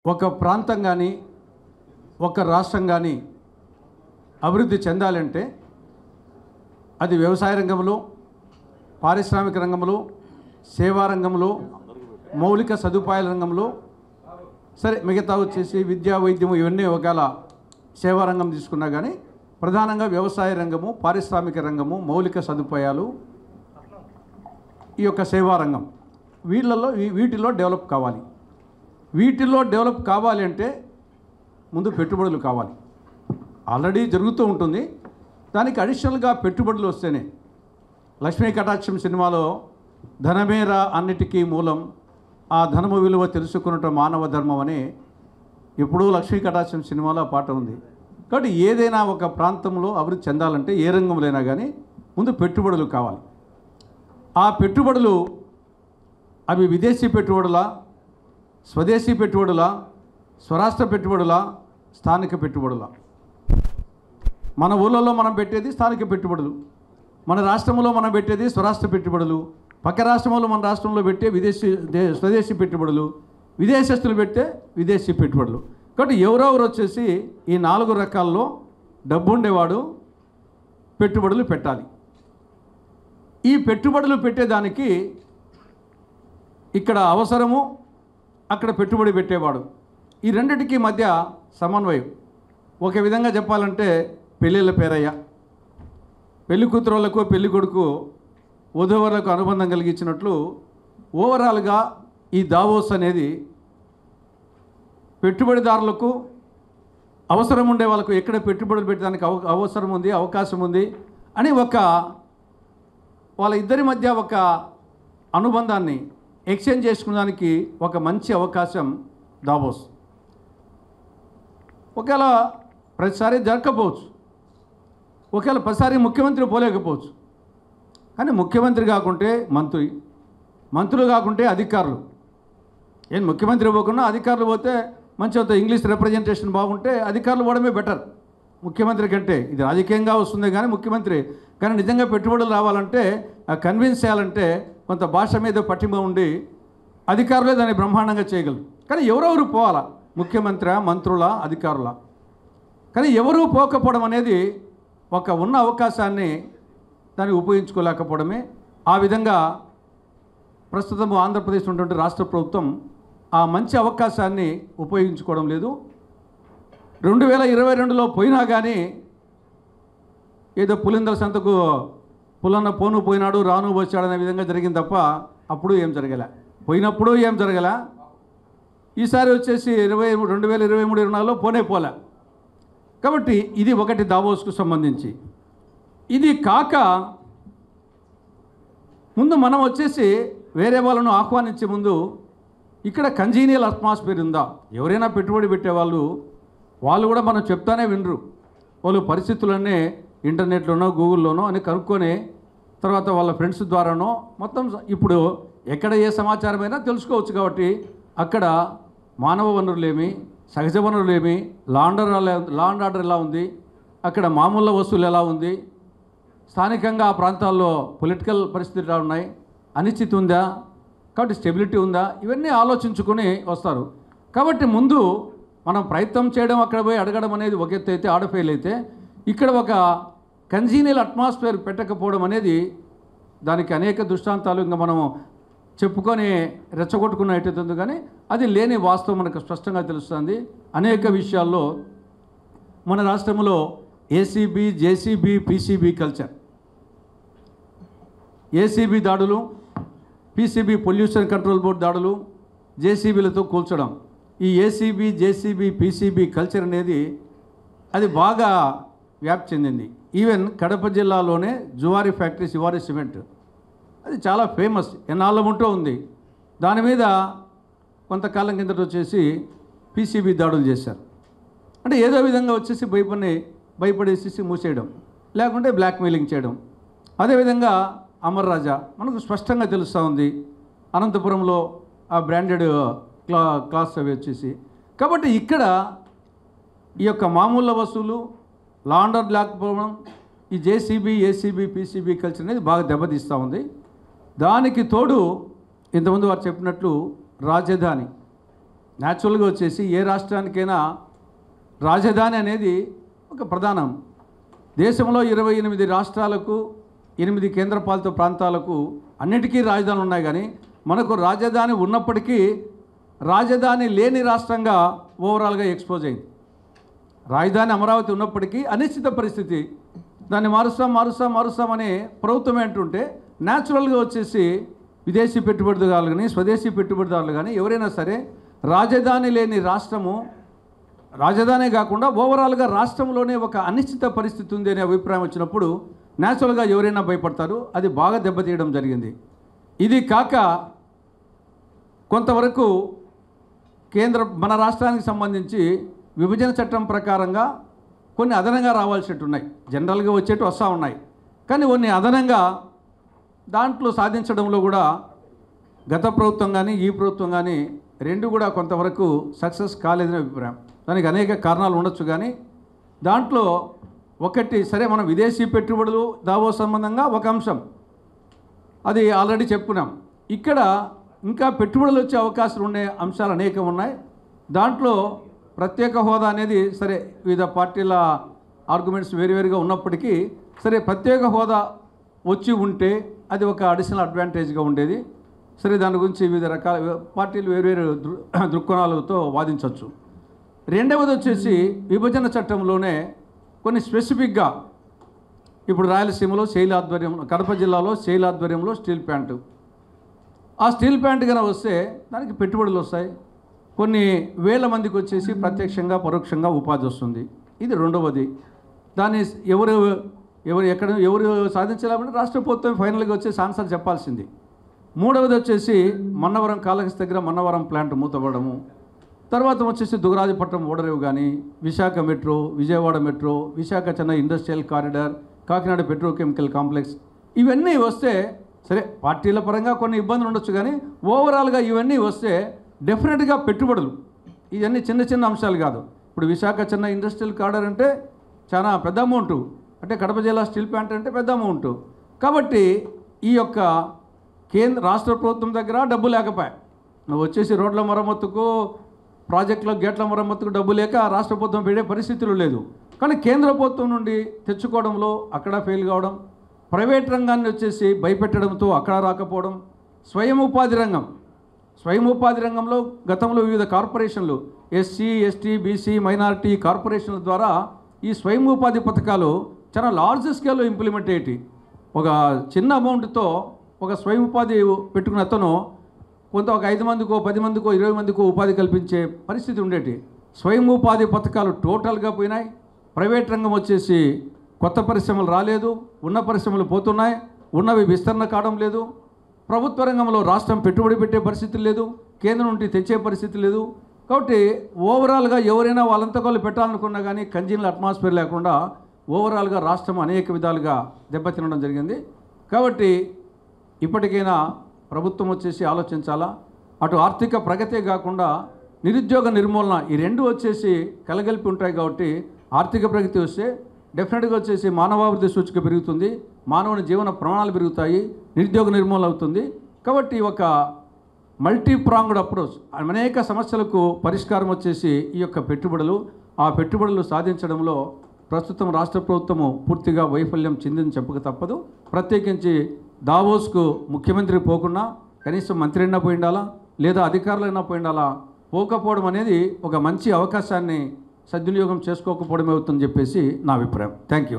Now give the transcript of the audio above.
ఒక ప్రాంతం కానీ ఒక రాష్ట్రం కానీ అభివృద్ధి చెందాలంటే అది వ్యవసాయ రంగంలో, పారిశ్రామిక రంగంలో, సేవా రంగంలో, మౌలిక సదుపాయాల రంగంలో, సరే మిగతా వచ్చేసి విద్యా వైద్యము ఇవన్నీ ఒకవేళ సేవా రంగం తీసుకున్నా కానీ ప్రధానంగా వ్యవసాయ రంగము, పారిశ్రామిక రంగము, మౌలిక సదుపాయాలు, ఈ యొక్క సేవా రంగం వీటిలో డెవలప్ కావాలి. వీటిల్లో డెవలప్ కావాలి అంటే ముందు పెట్టుబడులు కావాలి. ఆల్రెడీ జరుగుతూ ఉంటుంది. దానికి అడిషనల్గా పెట్టుబడులు వస్తేనే. లక్ష్మీ కటాక్షం సినిమాలో ధనమేరా అన్నిటికీ మూలం, ఆ ధనము విలువ తెలుసుకున్నట మానవ ధర్మం అని ఎప్పుడూ లక్ష్మీ కటాక్షం సినిమాలో పాట ఉంది. కాబట్టి ఏదైనా ఒక ప్రాంతంలో అభివృద్ధి చెందాలంటే ఏ రంగంలోనైనా కానీ ముందు పెట్టుబడులు కావాలి. ఆ పెట్టుబడులు అవి విదేశీ పెట్టుబడులా, స్వదేశీ పెట్టుబడులా, స్వరాష్ట్ర పెట్టుబడులా, స్థానిక పెట్టుబడులా? మన ఊళ్ళలో మనం పెట్టేది స్థానిక పెట్టుబడులు, మన రాష్ట్రంలో మనం పెట్టేది స్వరాష్ట్ర పెట్టుబడులు, పక్క రాష్ట్రంలో మన రాష్ట్రంలో పెట్టే స్వదేశీ పెట్టుబడులు, విదేశస్తులు పెట్టే విదేశీ పెట్టుబడులు. కాబట్టి ఎవరెవరు వచ్చేసి ఈ 4 రకాల్లో డబ్బు ఉండేవాడు పెట్టుబడులు పెట్టాలి. ఈ పెట్టుబడులు పెట్టేదానికి ఇక్కడ అవసరము, అక్కడ పెట్టుబడి పెట్టేవాడు, ఈ రెండిటికి మధ్య సమన్వయం. ఒక విధంగా చెప్పాలంటే పెళ్ళిళ్ళ పేరయ్య, పెళ్లి కూతురులకు పెళ్లి కొడుకు వధూవరులకు అనుబంధం కలిగించినట్లు ఓవరాల్గా ఈ దావోస్ అనేది పెట్టుబడిదారులకు అవసరం ఉండే వాళ్ళకు ఎక్కడ పెట్టుబడులు పెట్టడానికి అవసరం ఉంది, అవకాశం ఉంది అని వాళ్ళ ఇద్దరి మధ్య ఒక అనుబంధాన్ని ఎక్స్చేంజ్ చేసుకోవడానికి ఒక మంచి అవకాశం దావోస్. ఒకవేళ ప్రతిసారి జరగకపోవచ్చు, ఒకవేళ ప్రతిసారి ముఖ్యమంత్రి పోలేకపోవచ్చు, కానీ ముఖ్యమంత్రి కాకుంటే మంత్రులు కాకుంటే అధికారులు. ముఖ్యమంత్రి పోకుండా అధికారులు పోతే మంచిగా ఇంగ్లీష్ రిప్రజెంటేషన్ బాగుంటే అధికారులు పోవడమే బెటర్ ముఖ్యమంత్రి కంటే. ఇది రాజకీయంగా వస్తుంది కానీ ముఖ్యమంత్రి, కానీ నిజంగా పెట్టుబడులు రావాలంటే కన్విన్స్ చేయాలంటే కొంత భాష మీద పట్టిమ ఉండి అధికారులే దాన్ని బ్రహ్మాండంగా చేయగలరు. కానీ ఎవరెవరు పోవాలా? ముఖ్యమంత్రి, మంత్రుల, అధికారుల? కానీ ఎవరూ పోకపోవడం అనేది ఉన్న అవకాశాన్ని దాన్ని ఉపయోగించుకోలేకపోవడమే. ఆ విధంగా ప్రస్తుతం ఆంధ్రప్రదేశ్ ఉన్నటువంటి రాష్ట్ర ప్రభుత్వం ఆ మంచి అవకాశాన్ని ఉపయోగించుకోవడం లేదు. 2022లో పోయినా కానీ ఏదో పులిందల సంతకు పులన్న పోను పోయినాడు రాను వచ్చాడనే విధంగా జరిగింది తప్ప అప్పుడు ఏం జరగలే, పోయినప్పుడు ఏం జరగలే. ఈసారి వచ్చేసి 2023-24లో పోలే. కాబట్టి ఇది ఒకటి దావోస్కు సంబంధించి. ఇది కాక ముందు మనం వచ్చేసి వేరే వాళ్ళను ఆహ్వానించే ముందు ఇక్కడ కంజీనియల్ అట్మాస్ఫియర్ ఉందా? ఎవరైనా పెట్టుబడి పెట్టేవాళ్ళు వాళ్ళు కూడా మనం చెప్తానే వినరు. వాళ్ళు పరిస్థితులన్నీ ఇంటర్నెట్లోనో గూగుల్లోనో అని కనుక్కొని తర్వాత వాళ్ళ ఫ్రెండ్స్ ద్వారానో మొత్తం ఇప్పుడు ఎక్కడ ఏ సమాచారమైనా తెలుసుకోవచ్చు. కాబట్టి అక్కడ మానవ వనరులేమి, సహజ వనరులేమి, లా అండ్ ఆర్డర్ ఎలా ఉంది, అక్కడ మామూలు వస్తువులు ఎలా ఉంది, స్థానికంగా ఆ ప్రాంతాల్లో పొలిటికల్ పరిస్థితులు ఎలా ఉన్నాయి, అనిశ్చితి ఉందా, కాబట్టి స్టెబిలిటీ ఉందా, ఇవన్నీ ఆలోచించుకొని వస్తారు. కాబట్టి ముందు మనం ప్రయత్నం చేయడం, అక్కడ పోయి అడగడం అనేది ఒక ఎత్తు అయితే, ఆడ ఫెయిల్ అయితే ఇక్కడ ఒక కన్జీనియల్ అట్మాస్ఫియర్ పెట్టకపోవడం అనేది దానికి అనేక దృష్టాంతాలు ఇంకా మనం చెప్పుకొని రెచ్చగొట్టుకున్నట్టుంది. కానీ అది లేని వాస్తవం మనకు స్పష్టంగా తెలుస్తుంది. అనేక విషయాల్లో మన రాష్ట్రంలో ACB, JCB, PCB culture, ACB దాడులు, పీసీబీ పొల్యూషన్ కంట్రోల్ బోర్డు దాడులు, జేసీబీలతో కూల్చడం, ఈ ఏసీబీ, జేసీబీ, పీసీబీ కల్చర్ అనేది అది బాగా వ్యాప్తి చెందింది. ఈవెన్ కడప జిల్లాలోనే జువారీ ఫ్యాక్టరీ, శివారీ సిమెంట్, అది చాలా ఫేమస్, ఎన్నాళ్ళ ఉంటూ ఉంది. దాని మీద కొంతకాలం కిందట వచ్చేసి పీసీబీ దాడులు చేశారు. అంటే ఏదో విధంగా వచ్చేసి భయపడేసి మూసేయడం, లేకుంటే బ్లాక్మెయిలింగ్ చేయడం. అదేవిధంగా అమర్ రాజా మనకు స్పష్టంగా తెలుస్తూ ఉంది, అనంతపురంలో ఆ బ్రాండెడ్ క్లాస్ అవి వచ్చేసి. కాబట్టి ఇక్కడ ఈ యొక్క మామూలు వస్తువులు, లా అండ్ ఆర్డర్ లేకపోవడం, ఈ జేసీబీ, ఏసీబీ, పీసీబీ కల్చర్ అనేది బాగా దెబ్బతీస్తూ ఉంది. దానికి తోడు ఇంతకుముందు వారు చెప్పినట్లు రాజధాని, న్యాచురల్గా వచ్చేసి ఏ రాష్ట్రానికైనా రాజధాని అనేది ఒక ప్రధానం. దేశంలో 28 రాష్ట్రాలకు 8 కేంద్రపాలిత ప్రాంతాలకు అన్నిటికీ రాజధానులు ఉన్నాయి. కానీ మనకు రాజధాని ఉన్నప్పటికీ రాజధాని లేని రాష్ట్రంగా ఓవరాల్గా ఎక్స్పోజ్ అయింది. రాజధాని అమరావతి ఉన్నప్పటికీ అనిశ్చిత పరిస్థితి, దాన్ని మారుస్తామని ప్రభుత్వం అంటుంటే న్యాచురల్గా వచ్చేసి విదేశీ పెట్టుబడిదారులు కానీ స్వదేశీ పెట్టుబడిదారులు కానీ ఎవరైనా సరే రాజధాని లేని రాష్ట్రము, రాజధానే కాకుండా ఓవరాల్గా రాష్ట్రంలోనే ఒక అనిశ్చిత పరిస్థితి ఉంది అనే అభిప్రాయం వచ్చినప్పుడు న్యాచురల్గా ఎవరైనా భయపడతారు. అది బాగా దెబ్బతీయడం జరిగింది. ఇది కాక కొంతవరకు మన రాష్ట్రానికి సంబంధించి విభజన చట్టం ప్రకారంగా కొన్ని అదనంగా రావాల్సినట్టు ఉన్నాయి. జనరల్గా వచ్చేట్టు వస్తూ ఉన్నాయి, కానీ కొన్ని అదనంగా దాంట్లో సాధించడంలో కూడా గత ప్రభుత్వం కానీ ఈ ప్రభుత్వం కానీ రెండు కూడా కొంతవరకు సక్సెస్ కాలేదని అభిప్రాయం. దానికి అనేక కారణాలు ఉండొచ్చు, కానీ దాంట్లో ఒకటి సరే మనం విదేశీ పెట్టుబడులు దావోస్ సంబంధంగా ఒక అంశం, అది ఆల్రెడీ చెప్పుకున్నాం. ఇక్కడ ఇంకా పెట్టుబడులు వచ్చే అవకాశాలు ఉండే అంశాలు అనేకం ఉన్నాయి. దాంట్లో ప్రత్యేక హోదా అనేది సరే వివిధ పార్టీల ఆర్గ్యుమెంట్స్ వేరువేరుగా ఉన్నప్పటికీ సరే ప్రత్యేక హోదా వచ్చి ఉంటే అది ఒక అడిషనల్ అడ్వాంటేజ్గా ఉండేది. సరే దాని గురించి వివిధ రకాల పార్టీలు వేరువేరు దృక్కోణాలతో వాదించవచ్చు. రెండవది వచ్చేసి విభజన చట్టంలోనే కొన్ని స్పెసిఫిక్గా ఇప్పుడు రాయలసీమలో శైలి ఆధ్వర్యంలో, కడప జిల్లాలో శైలి ఆధ్వర్యంలో స్టీల్ ప్లాంటు, ఆ స్టీల్ ప్లాంట్ కనుక వస్తే దానికి పెట్టుబడులు వస్తాయి. కొన్ని వేల మందికి వచ్చేసి ప్రత్యక్షంగా పరోక్షంగా ఉపాధి వస్తుంది. ఇది రెండవది. దాన్ని ఎవరు సాధించాలంటే రాష్ట్ర ప్రభుత్వం ఫైనల్గా వచ్చేసి ఆన్సర్ చెప్పాల్సింది. మూడవది వచ్చేసి మన్నవరం కాలహస్తి దగ్గర మన్నవరం ప్లాంట్ మూతపడము, తర్వాత వచ్చేసి దుగరాజపట్నం ఓడరేవు కానీ, Visakha metro, Vijayawada metro, Visakha Chennai industrial corridor, Kakinada petrochemical complex, ఇవన్నీ వస్తే సరే పార్టీల పరంగా కొన్ని ఇబ్బందులు ఉండొచ్చు, కానీ ఓవరాల్గా ఇవన్నీ వస్తే డెఫినెట్గా పెట్టుబడులు, ఇవన్నీ చిన్న చిన్న అంశాలు కాదు. ఇప్పుడు విశాఖ చెన్నై ఇండస్ట్రియల్ కారిడార్ అంటే చాలా పెద్ద అమౌంటు, అంటే కడప జిల్లా స్టీల్ ప్లాంట్ అంటే పెద్ద అమౌంటు. కాబట్టి ఈ యొక్క రాష్ట్ర ప్రభుత్వం దగ్గర డబ్బు లేకపోయా, నువ్వు వచ్చేసి రోడ్ల మరమ్మతుకు, ప్రాజెక్టులో గేట్ల మరమ్మతుకు డబ్బు లేక రాష్ట్ర ప్రభుత్వం పెట్టే పరిస్థితులు లేదు. కానీ కేంద్ర ప్రభుత్వం నుండి తెచ్చుకోవడంలో అక్కడ ఫెయిల్ కావడం, ప్రైవేట్ రంగాన్ని వచ్చేసి భయపెట్టడంతో అక్కడ రాకపోవడం, స్వయం ఉపాధి రంగంలో గతంలో వివిధ కార్పొరేషన్లు ఎస్సీ, ఎస్టీ, బీసీ, మైనారిటీ కార్పొరేషన్ల ద్వారా ఈ స్వయం ఉపాధి పథకాలు చాలా లార్జ్ స్కేల్లో ఇంప్లిమెంట్ అయ్యేటి. ఒక చిన్న అమౌంట్తో ఒక స్వయం ఉపాధి పెట్టుకున్న అతను కొంత ఒక 5 మందికో 10 మందికో 20 మందికో ఉపాధి కల్పించే పరిస్థితి ఉండేటి. స్వయం ఉపాధి పథకాలు టోటల్గా పోయినాయి. ప్రైవేట్ రంగం వచ్చేసి కొత్త పరిశ్రమలు రాలేదు, ఉన్న పరిశ్రమలు పోతున్నాయి, ఉన్నవి విస్తరణ కావడం లేదు. ప్రభుత్వ రంగంలో రాష్ట్రం పెట్టుబడి పెట్టే పరిస్థితి లేదు, కేంద్రం నుండి తెచ్చే పరిస్థితి లేదు. కాబట్టి ఓవరాల్గా ఎవరైనా వాళ్ళంతా వాళ్ళు పెట్టాలనుకున్నా కానీ కంజిన్ల అట్మాస్ఫియర్ లేకుండా ఓవరాల్గా రాష్ట్రం అనేక విధాలుగా దెబ్బతినడం జరిగింది. కాబట్టి ఇప్పటికైనా ప్రభుత్వం వచ్చేసి ఆలోచించాలా. అటు ఆర్థిక ప్రగతే కాకుండా నిరుద్యోగ నిర్మూలన, ఈ రెండు వచ్చేసి కలగలిపి ఉంటాయి. కాబట్టి ఆర్థిక ప్రగతి వస్తే డెఫినెట్గా వచ్చేసి మానవాభివృద్ధి సూచిక పెరుగుతుంది, మానవుని జీవన ప్రమాణాలు పెరుగుతాయి, నిరుద్యోగ నిర్మూలన అవుతుంది. కాబట్టి ఒక మల్టీ ప్రాంగ్డ్ అప్రోచ్, అనేక సమస్యలకు పరిష్కారం వచ్చేసి ఈ యొక్క పెట్టుబడులు, ఆ పెట్టుబడులు సాధించడంలో ప్రస్తుతం రాష్ట్ర ప్రభుత్వము పూర్తిగా వైఫల్యం చెందింది చెప్పక తప్పదు. ప్రత్యేకించి దావోస్కు ముఖ్యమంత్రి పోకుండా కనీసం మంత్రి అయినా పోయి ఉండాలా, లేదా అధికారులైనా పోయి ఉండాలా. పోకపోవడం అనేది ఒక మంచి అవకాశాన్ని సద్వినియోగం చేసుకోకపోవడమే అవుతుందని చెప్పేసి నా అభిప్రాయం. Thank you.